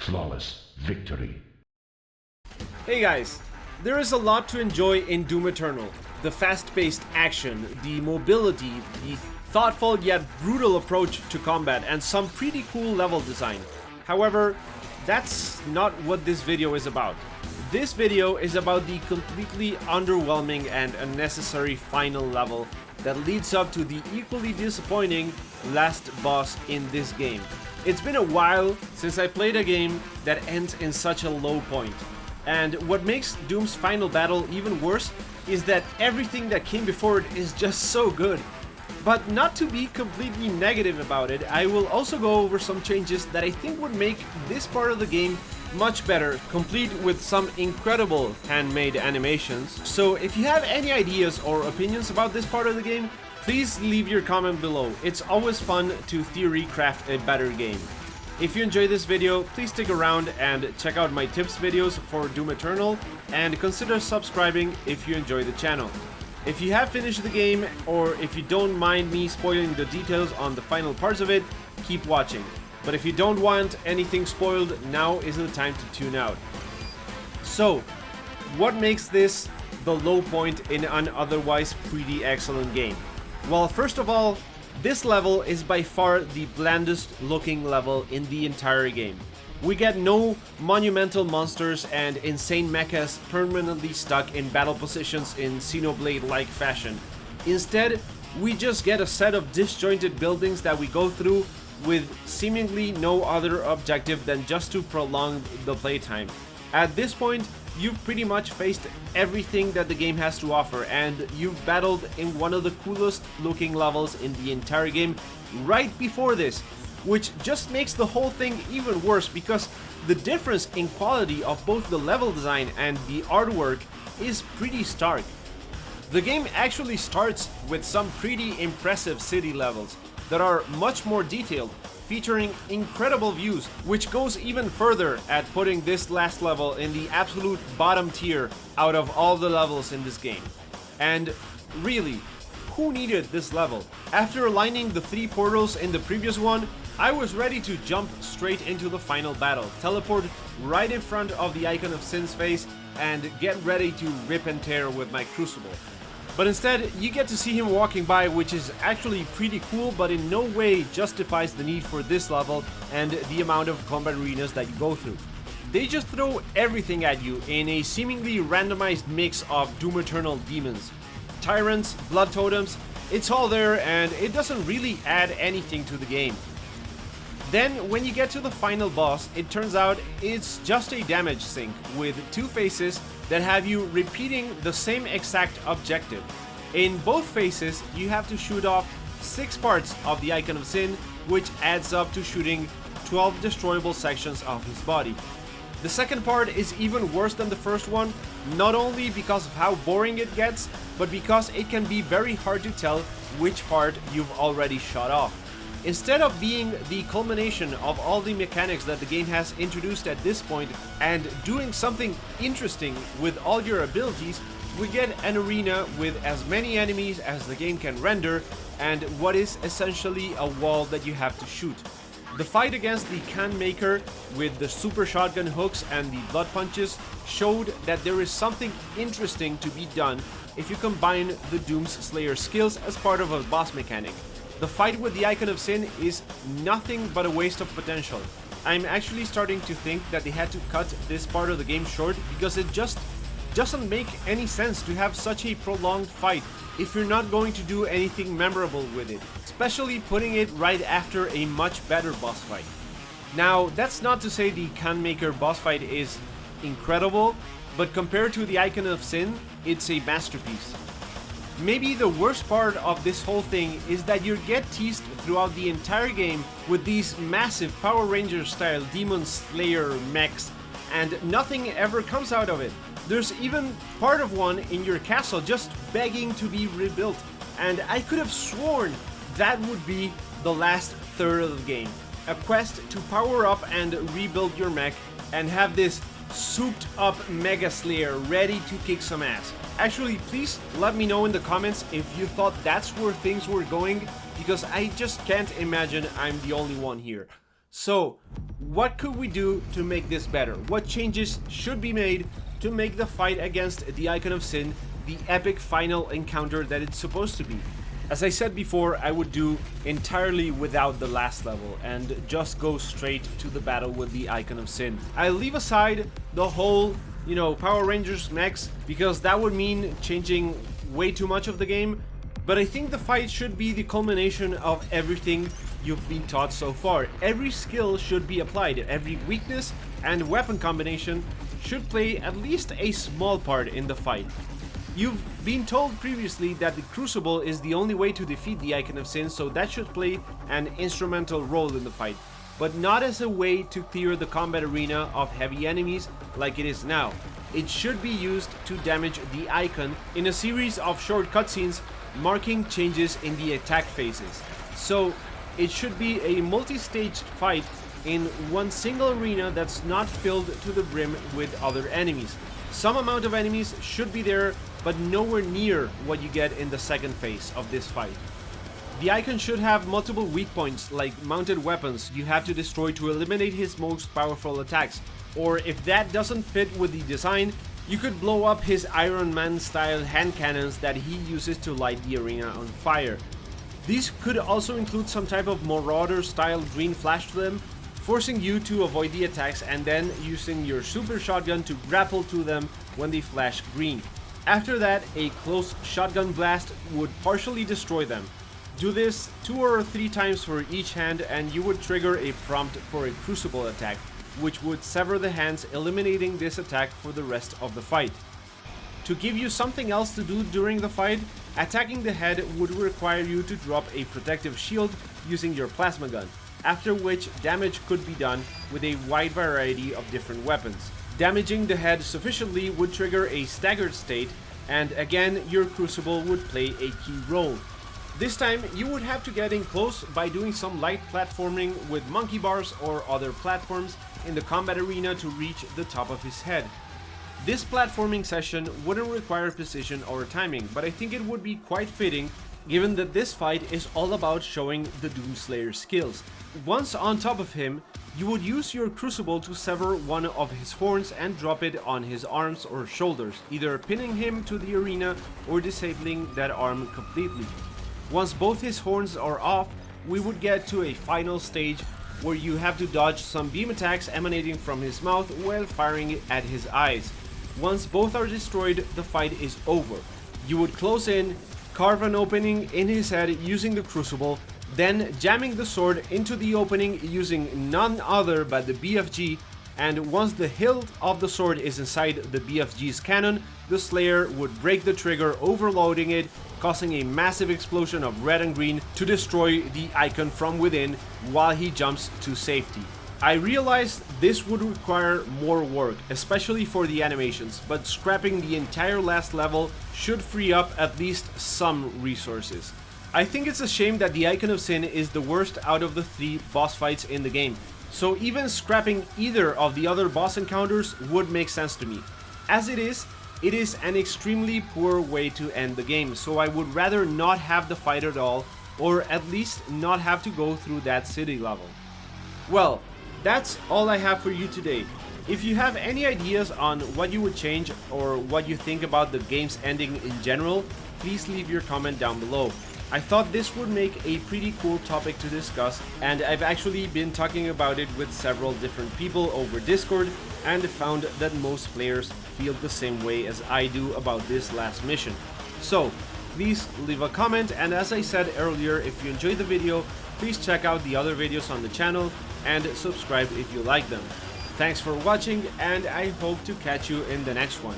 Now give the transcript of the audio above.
flawless victory. Hey guys, there is a lot to enjoy in Doom Eternal. The fast-paced action, the mobility, the thoughtful yet brutal approach to combat, and some pretty cool level design. However, that's not what this video is about. This video is about the completely underwhelming and unnecessary final level that leads up to the equally disappointing last boss in this game. It's been a while since I played a game that ends in such a low point. And what makes Doom's final battle even worse is that everything that came before it is just so good. But not to be completely negative about it, I will also go over some changes that I think would make this part of the game much better, complete with some incredible handmade animations. So if you have any ideas or opinions about this part of the game, please leave your comment below. It's always fun to theory craft a better game. If you enjoyed this video, please stick around and check out my tips videos for Doom Eternal, and consider subscribing if you enjoy the channel. If you have finished the game, or if you don't mind me spoiling the details on the final parts of it, keep watching. But if you don't want anything spoiled, now is the time to tune out. So, what makes this the low point in an otherwise pretty excellent game? Well, first of all, this level is by far the blandest looking level in the entire game. We get no monumental monsters and insane mechas permanently stuck in battle positions in Xenoblade-like fashion. Instead, we just get a set of disjointed buildings that we go through with seemingly no other objective than just to prolong the playtime. At this point, you've pretty much faced everything that the game has to offer, and you've battled in one of the coolest looking levels in the entire game right before this, which just makes the whole thing even worse because the difference in quality of both the level design and the artwork is pretty stark. The game actually starts with some pretty impressive city levels that are much more detailed, featuring incredible views, which goes even further at putting this last level in the absolute bottom tier out of all the levels in this game. And really, who needed this level? After aligning the 3 portals in the previous one, I was ready to jump straight into the final battle, teleport right in front of the Icon of Sin's face, and get ready to rip and tear with my Crucible. But instead, you get to see him walking by, which is actually pretty cool, but in no way justifies the need for this level and the amount of combat arenas that you go through. They just throw everything at you in a seemingly randomized mix of Doom Eternal demons. Tyrants, blood totems, it's all there, and it doesn't really add anything to the game. Then, when you get to the final boss, it turns out it's just a damage sink with 2 phases that have you repeating the same exact objective. In both phases, you have to shoot off 6 parts of the Icon of Sin, which adds up to shooting 12 destroyable sections of his body. The second part is even worse than the first one, not only because of how boring it gets, but because it can be very hard to tell which part you've already shot off. Instead of being the culmination of all the mechanics that the game has introduced at this point and doing something interesting with all your abilities, we get an arena with as many enemies as the game can render and what is essentially a wall that you have to shoot. The fight against the Can Maker with the super shotgun hooks and the blood punches showed that there is something interesting to be done if you combine the Doom's Slayer skills as part of a boss mechanic. The fight with the Icon of Sin is nothing but a waste of potential. I'm actually starting to think that they had to cut this part of the game short because it just doesn't make any sense to have such a prolonged fight if you're not going to do anything memorable with it, especially putting it right after a much better boss fight. Now, that's not to say the Can Maker boss fight is incredible, but compared to the Icon of Sin, it's a masterpiece. Maybe the worst part of this whole thing is that you get teased throughout the entire game with these massive Power Rangers style Demon Slayer mechs, and nothing ever comes out of it. There's even part of one in your castle just begging to be rebuilt, and I could have sworn that would be the last third of the game. A quest to power up and rebuild your mech and have this souped up Mega Slayer ready to kick some ass. Actually, please let me know in the comments if you thought that's where things were going, because I just can't imagine I'm the only one here. So, what could we do to make this better? What changes should be made to make the fight against the Icon of Sin the epic final encounter that it's supposed to be? As I said before, I would do entirely without the last level and just go straight to the battle with the Icon of Sin. I leave aside the whole, Power Rangers mechs, because that would mean changing way too much of the game, but I think the fight should be the culmination of everything you've been taught so far. Every skill should be applied, every weakness and weapon combination should play at least a small part in the fight. You've been told previously that the Crucible is the only way to defeat the Icon of Sin, so that should play an instrumental role in the fight, but not as a way to clear the combat arena of heavy enemies like it is now. It should be used to damage the Icon in a series of short cutscenes marking changes in the attack phases. So it should be a multi-staged fight in one single arena that's not filled to the brim with other enemies. Some amount of enemies should be there, but nowhere near what you get in the second phase of this fight. The Icon should have multiple weak points, like mounted weapons you have to destroy to eliminate his most powerful attacks, or if that doesn't fit with the design, you could blow up his Iron Man style hand cannons that he uses to light the arena on fire. These could also include some type of Marauder style green flash to them, forcing you to avoid the attacks and then using your super shotgun to grapple to them when they flash green. After that, a close shotgun blast would partially destroy them. Do this 2 or 3 times for each hand and you would trigger a prompt for a Crucible attack, which would sever the hands, eliminating this attack for the rest of the fight. To give you something else to do during the fight, attacking the head would require you to drop a protective shield using your plasma gun, after which damage could be done with a wide variety of different weapons. Damaging the head sufficiently would trigger a staggered state, and again your Crucible would play a key role. This time you would have to get in close by doing some light platforming with monkey bars or other platforms in the combat arena to reach the top of his head. This platforming session wouldn't require precision or timing, but I think it would be quite fitting given that this fight is all about showing the Doomslayer's skills. Once on top of him, you would use your Crucible to sever one of his horns and drop it on his arms or shoulders, either pinning him to the arena or disabling that arm completely. Once both his horns are off, we would get to a final stage where you have to dodge some beam attacks emanating from his mouth while firing at his eyes. Once both are destroyed, the fight is over. You would close in, carve an opening in his head using the Crucible, then jamming the sword into the opening using none other but the BFG, and once the hilt of the sword is inside the BFG's cannon, the Slayer would break the trigger, overloading it, causing a massive explosion of red and green to destroy the Icon from within while he jumps to safety. I realized this would require more work, especially for the animations, but scrapping the entire last level should free up at least some resources. I think it's a shame that the Icon of Sin is the worst out of the 3 boss fights in the game, so even scrapping either of the other boss encounters would make sense to me. As it is an extremely poor way to end the game, so I would rather not have the fight at all, or at least not have to go through that city level. Well, that's all I have for you today. If you have any ideas on what you would change or what you think about the game's ending in general, please leave your comment down below. I thought this would make a pretty cool topic to discuss, and I've actually been talking about it with several different people over Discord and found that most players feel the same way as I do about this last mission. So please leave a comment, and as I said earlier, if you enjoyed the video, please check out the other videos on the channel and subscribe if you like them. Thanks for watching, and I hope to catch you in the next one.